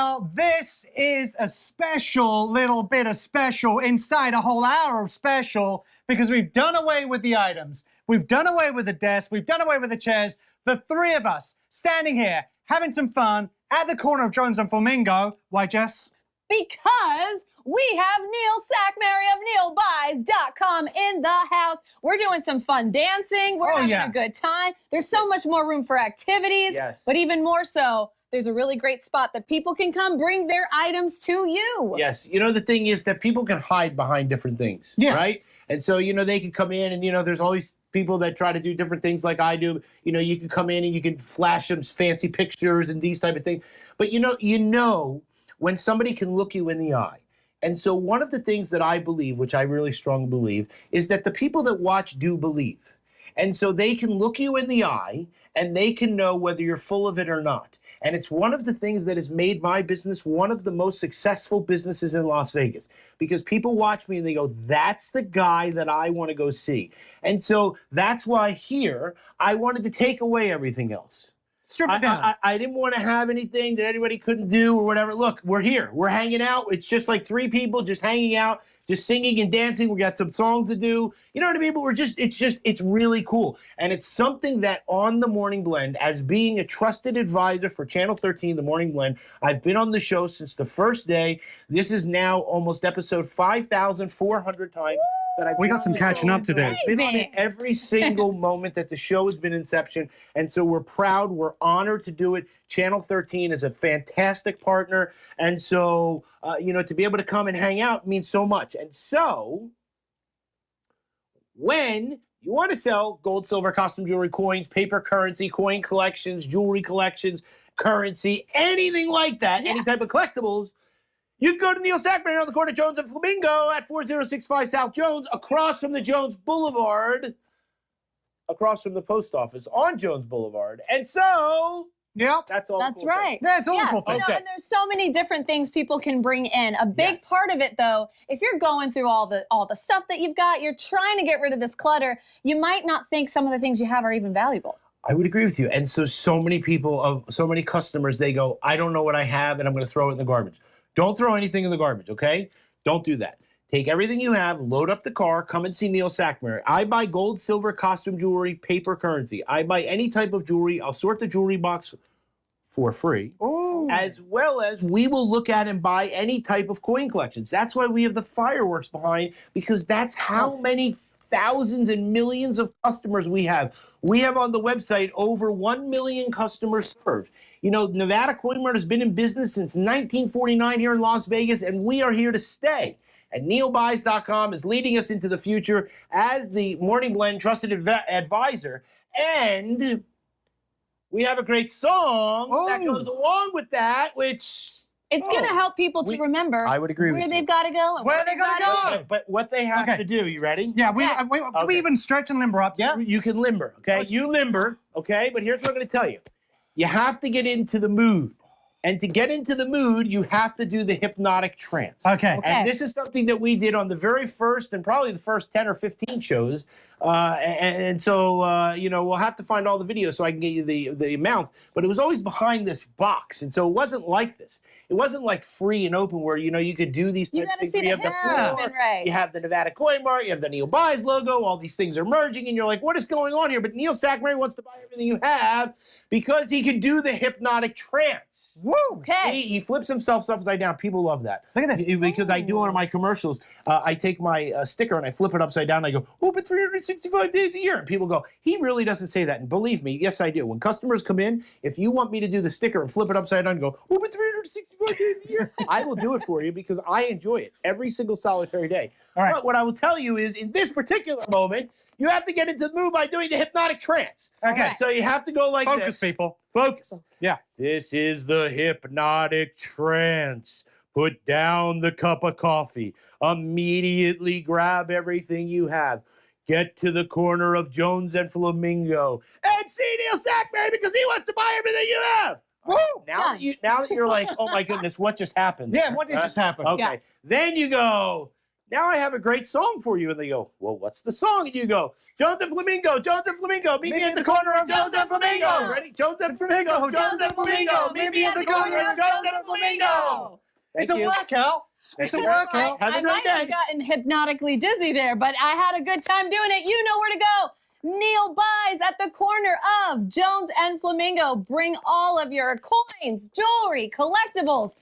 Well, this is a special little bit of special inside a whole hour of special because we've done away with the items. We've done away with the desk. We've done away with the chairs. The three of us standing here having some fun at the corner of Jones and Flamingo. Why, Jess? Because we have Neil Sackmary of NeilBuys.com in the house. We're doing some fun dancing. We're having a good time. There's so much more room for activities. Yes. But even more so, there's a really great spot that people can come bring their items to you. Yes. You know, the thing is that people can hide behind different things, right? And so, you know, they can come in and, you know, there's always people that try to do different things like I do. You know, you can come in and you can flash some fancy pictures and these type of things. But, you know, when somebody can look you in the eye. And so one of the things that I believe, which I really strongly believe, is that the people that watch do believe. And so they can look you in the eye and they can know whether you're full of it or not. And it's one of the things that has made my business one of the most successful businesses in Las Vegas. Because people watch me and they go, that's the guy that I want to go see. And so that's why here, I wanted to take away everything else. Strip it down. I didn't want to have anything that anybody couldn't do or whatever. Look, we're here. We're hanging out. It's just like three people just hanging out, just singing and dancing. We got some songs to do. You know what I mean? But it's really cool. And it's something that on the Morning Blend, as being a trusted advisor for Channel 13, the Morning Blend, I've been on the show since the first day. This is now almost episode 5,400 times. We got some catching up today. I've been on it every single moment that the show has been inception. And so we're proud. We're honored to do it. Channel 13 is a fantastic partner. And so, you know, to be able to come and hang out means so much. And so when you want to sell gold, silver, costume jewelry, coins, paper currency, coin collections, jewelry collections, currency, anything like that, any type of collectibles, you can go to Neil Sackmary on the corner of Jones and Flamingo at 4065 South Jones, across from the Jones Boulevard, across from the post office on Jones Boulevard. And so, that's all. That's cool right. thing. That's all cool You things. know, and there's so many different things people can bring in. A big part of it, though, if you're going through all the stuff that you've got, you're trying to get rid of this clutter, you might not think some of the things you have are even valuable. I would agree with you. And so many people, so many customers, they go, I don't know what I have, and I'm going to throw it in the garbage. Don't throw anything in the garbage, okay? Don't do that. Take everything you have, load up the car, come and see Neil Sackmary. I buy gold, silver, costume jewelry, paper currency. I buy any type of jewelry. I'll sort the jewelry box for free. Ooh. As well as we will look at and buy any type of coin collections. That's why we have the fireworks behind, because that's how many thousands and millions of customers we have. We have on the website over 1 million customers served. You know, Nevada Coin Mart has been in business since 1949 here in Las Vegas, and we are here to stay. And NeilBuys.com is leading us into the future as the Morning Blend trusted advisor. And we have a great song that goes along with that, which... It's going to help people to remember I would agree with where you. they've got to go and Where they gotta go. But what they have to do, you ready? Yeah, we even stretch and limber up, You can limber, okay? You limber, okay? But here's what I'm going to tell you. You have to get into the mood. And to get into the mood, you have to do the hypnotic trance. Okay. And this is something that we did on the very first and probably the first 10 or 15 shows. And so, you know, we'll have to find all the videos so I can get you the amount. But it was always behind this box. And so it wasn't like this. It wasn't like free and open where, you know, you could do these You types got to of see things. the hips moving right. You have the Nevada Coin Mart, you have the Neil Buys logo, all these things are merging, and you're like, what is going on here? But Neil Sackmary wants to buy everything you have because he can do the hypnotic trance. Woo! Okay. See, he flips himself upside down. People love that. Look at this. Because I do one of my commercials. I take my sticker and I flip it upside down and I go, open 365 days a year. And people go, he really doesn't say that. And believe me, yes, I do. When customers come in, if you want me to do the sticker and flip it upside down and go, open 365 days a year, I will do it for you because I enjoy it every single solitary day. All right. But what I will tell you is, in this particular moment, you have to get into the mood by doing the hypnotic trance. Okay. So you have to go like this. Focus, people. Focus. Yeah. This is the hypnotic trance. Put down the cup of coffee. Immediately grab everything you have. Get to the corner of Jones and Flamingo and see Neil Sackmary because he wants to buy everything you have. Woo! Now that you're like, oh my goodness, what just happened? Yeah, what did just happen? Okay. Yeah. Then you go, now I have a great song for you. And they go, well, what's the song? And you go, Jones and Flamingo, Jones and Flamingo, meet me at the corner of Jones and Flamingo. Ready? Jones and Flamingo, Jones and Flamingo, meet me at the corner of Jones and Flamingo. It's a workout. It's a workout. Have a I great might day. have gotten hypnotically dizzy there, but I had a good time doing it. You know where to go. Neil Buys at the corner of Jones and Flamingo. Bring all of your coins, jewelry, collectibles,